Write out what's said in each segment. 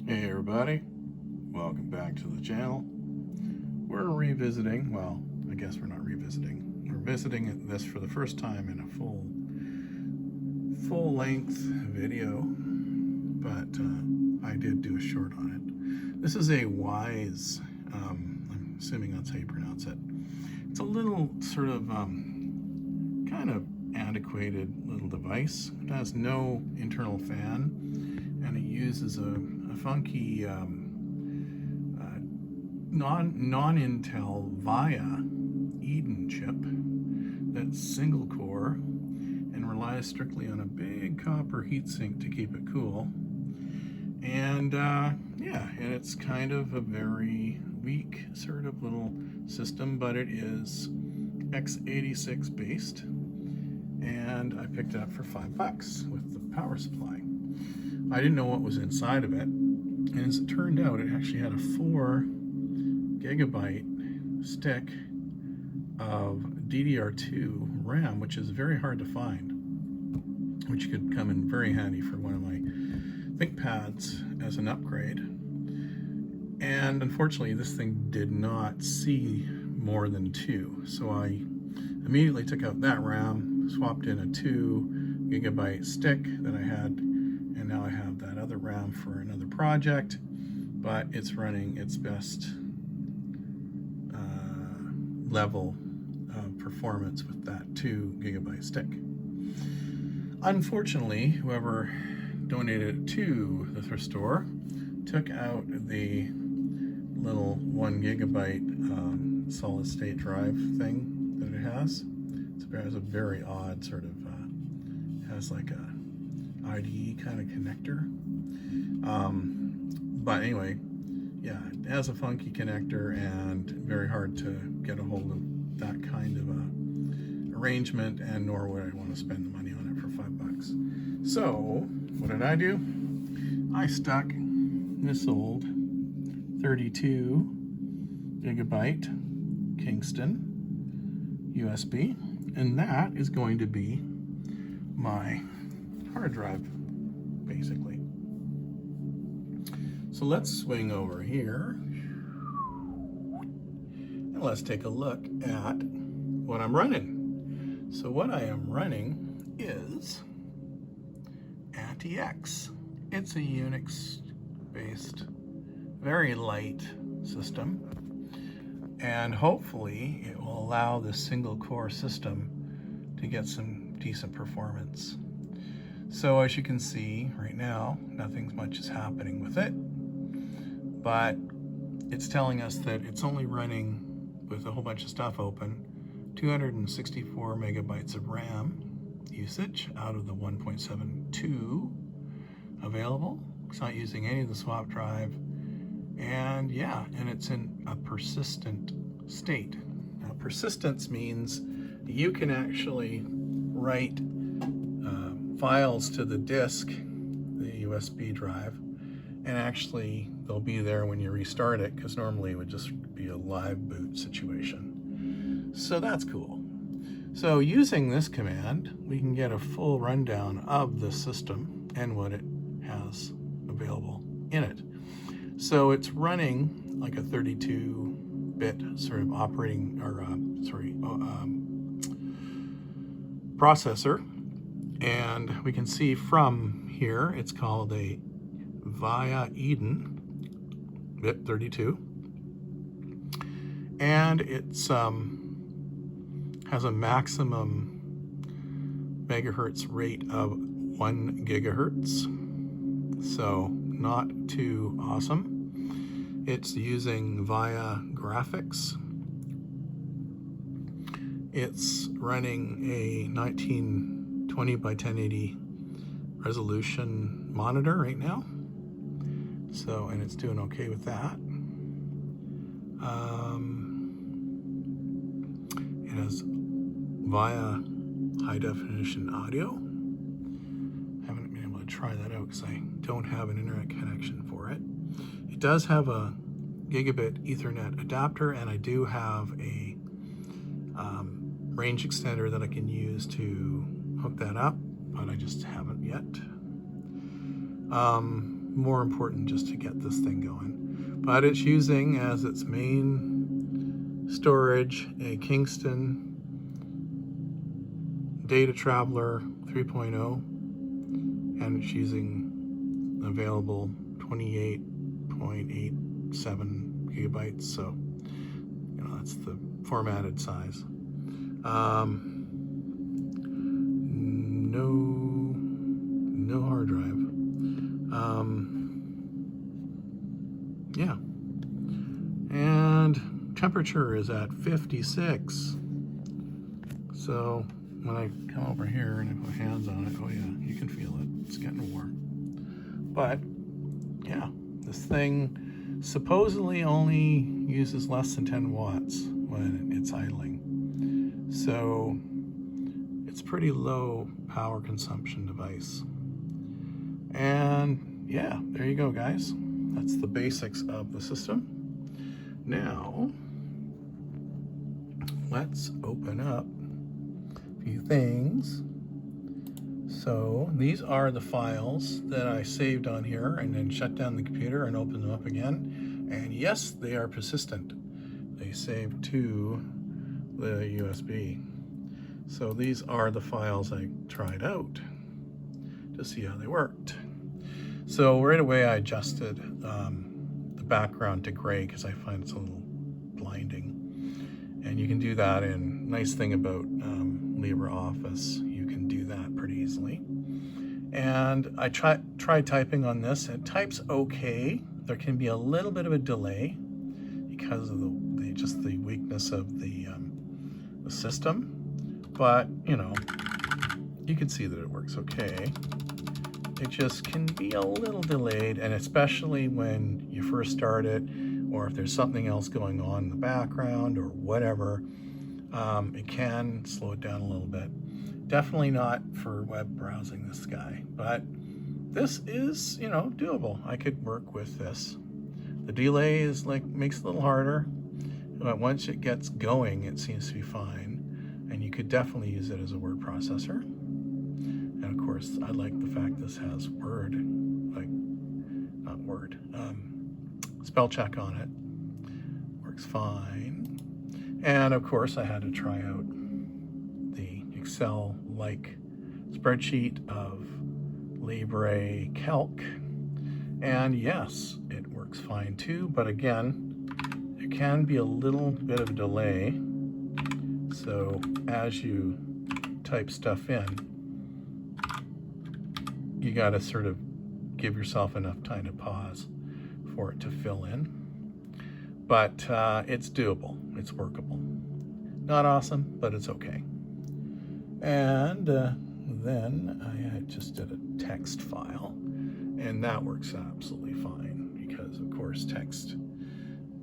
Hey everybody, welcome back to the channel. We're revisiting, well, I guess we're not revisiting. We're visiting this for the first time in a full-length video, but I did do a short on it. This is a Wyse, I'm assuming that's how you pronounce it. It's a little sort of kind of antiquated little device. It has no internal fan, and it uses a funky non-Intel Vyse Eden chip that's single core and relies strictly on a big copper heatsink to keep it cool. And yeah, and it's kind of a very weak sort of little system, but it is x86 based, and I picked it up for $5 with the power supply. I didn't know what was inside of it, and as it turned out, it actually had a 4 gigabyte stick of DDR2 RAM, which is very hard to find, which could come in very handy for one of my ThinkPads as an upgrade. And unfortunately, this thing did not see more than 2, so I immediately took out that RAM, swapped in a 2 gigabyte stick that I had, and now I have that other RAM for another project, but it's running its best level of performance with that 2 gigabyte stick. Unfortunately, whoever donated it to the thrift store took out the little 1 gigabyte solid state drive thing that it has. It has a very odd sort of, has like a IDE kind of connector. But anyway, yeah, it has a funky connector and very hard to get a hold of that kind of a arrangement, and nor would I want to spend the money on it for $5. So what did I do? I stuck this old 32 gigabyte Kingston USB, and that is going to be my hard drive, basically. So let's swing over here and let's take a look at what I'm running. So what I am running is antiX. It's a Unix-based, very light system, and hopefully it will allow this single core system to get some decent performance. So as you can see right now, nothing much is happening with it, but it's telling us that it's only running with a whole bunch of stuff open, 264 megabytes of RAM usage out of the 1.72 available. It's not using any of the swap drive, and yeah, and it's in a persistent state. Now, persistence means you can actually write files to the disk, the USB drive, and actually they'll be there when you restart it, because normally it would just be a live boot situation. So that's cool. So using this command, we can get a full rundown of the system and what it has available in it. So it's running like a 32-bit sort of operating, or processor. And we can see from here, it's called a Vyse Eden bit 32, and it's has a maximum megahertz rate of 1 gigahertz, so not too awesome. It's using Vyse graphics. It's running a 1920 by 1080 resolution monitor right now. So, and it's doing okay with that. It has Vyse high definition audio. Haven't been able to try that out because I don't have an internet connection for it. It does have a gigabit Ethernet adapter, and I do have a range extender that I can use to hook that up, but I just haven't yet. more important just to get this thing going. But it's using as its main storage a Kingston Data Traveler 3.0, and it's using available 28.87 gigabytes, so you know that's the formatted size. No hard drive. Yeah, and temperature is at 56. So when I come over here and I put hands on it, oh yeah, you can feel it. It's getting warm. But yeah, this thing supposedly only uses less than 10 watts when it's idling. So it's pretty low power consumption device. And yeah, there you go, guys. That's the basics of the system. Now, let's open up a few things. So these are the files that I saved on here and then shut down the computer and open them up again. And yes, they are persistent. They save to the USB. So these are the files I tried out to see how they worked. So right away I adjusted the background to gray because I find it's a little blinding. And you can do that in, nice thing about LibreOffice, you can do that pretty easily. And I tried typing on this. It types okay. There can be a little bit of a delay because of just the weakness of the system. But, you know, you can see that it works okay. It just can be a little delayed, and especially when you first start it, or if there's something else going on in the background or whatever, it can slow it down a little bit. Definitely not for web browsing, this guy, but this is, you know, doable. I could work with this. The delay is makes it a little harder, but once it gets going, it seems to be fine. And you could definitely use it as a word processor. And of course, I like the fact this has Word, not Word, spell check on it. Works fine. And of course, I had to try out the Excel-like spreadsheet of Libre Calc. And yes, it works fine too, but again, there can be a little bit of a delay. So as you type stuff in, you got to sort of give yourself enough time to pause for it to fill in. But it's doable, it's workable. Not awesome, but it's okay. And then I just did a text file, and that works absolutely fine because of course text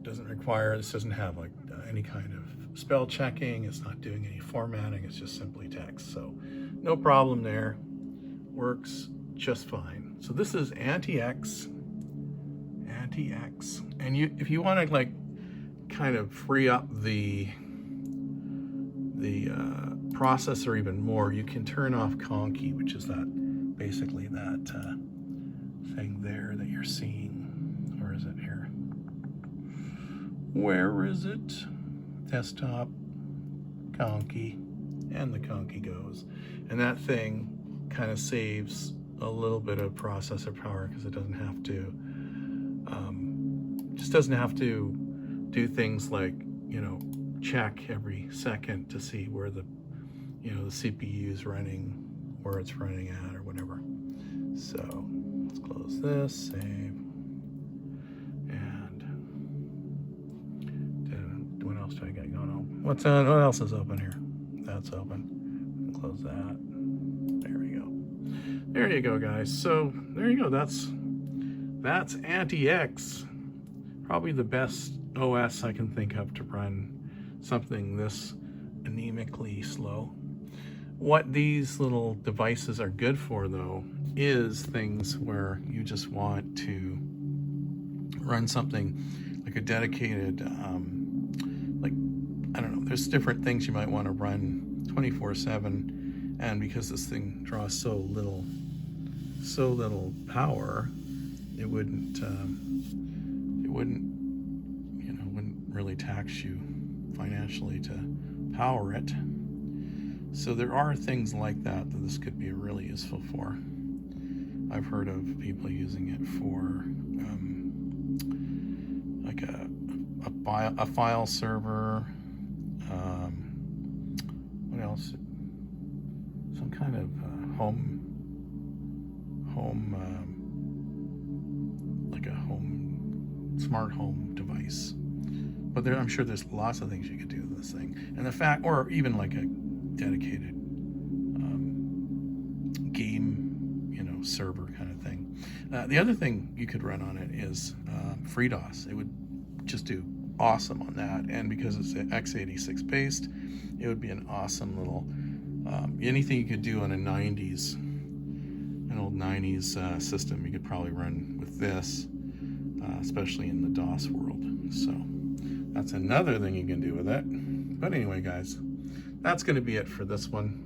doesn't require, this doesn't have like any kind of spell checking, it's not doing any formatting, it's just simply text. So no problem there, works just fine. So this is antiX, and if you want to like kind of free up the processor even more, you can turn off Conky, which is basically that thing there that you're seeing. Where is it here? Where is it? Desktop, Conky, and the Conky goes. And that thing kind of saves a little bit of processor power because it doesn't have to, just doesn't have to do things like, you know, check every second to see where the CPU is running, where it's running at, or whatever. So let's close this, save, and what else do I got going on? What else is open here? That's open. Close that. There we go. There you go, guys. So there you go. That's antiX. Probably the best OS I can think of to run something this anemically slow. What these little devices are good for, though, is things where you just want to run something like a dedicated, like, I don't know, there's different things you might want to run 24/7, and because this thing draws so little power, it wouldn't wouldn't really tax you financially to power it. So there are things like that this could be really useful for. I've heard of people using it for like a file server. What else? Some kind of like a smart home device. But I'm sure there's lots of things you could do with this thing. And the fact, or even like a dedicated game, server kind of thing. The other thing you could run on it is FreeDOS. It would just do awesome on that. And because it's x86 based, it would be an awesome little, anything you could do on an old 90s system, you could probably run with this, especially in the DOS world. So that's another thing you can do with it. But anyway, guys, that's going to be it for this one.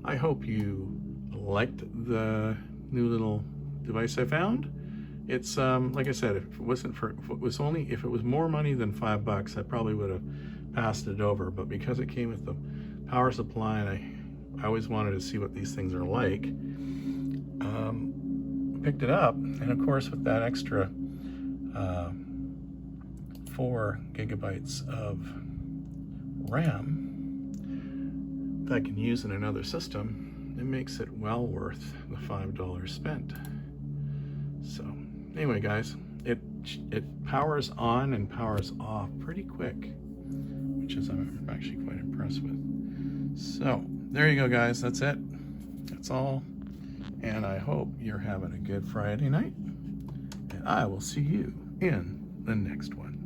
I hope you liked the new little device I found. It's like I said, if it was more money than $5, I probably would have passed it over. But because it came with the power supply, and I always wanted to see what these things are like, picked it up. And of course, with that extra 4 gigabytes of RAM that I can use in another system, it makes it well worth the $5 spent. So anyway, guys, it powers on and powers off pretty quick, which is I'm actually quite impressed with. So there you go, guys. That's it. That's all. And I hope you're having a good Friday night. And I will see you in the next one.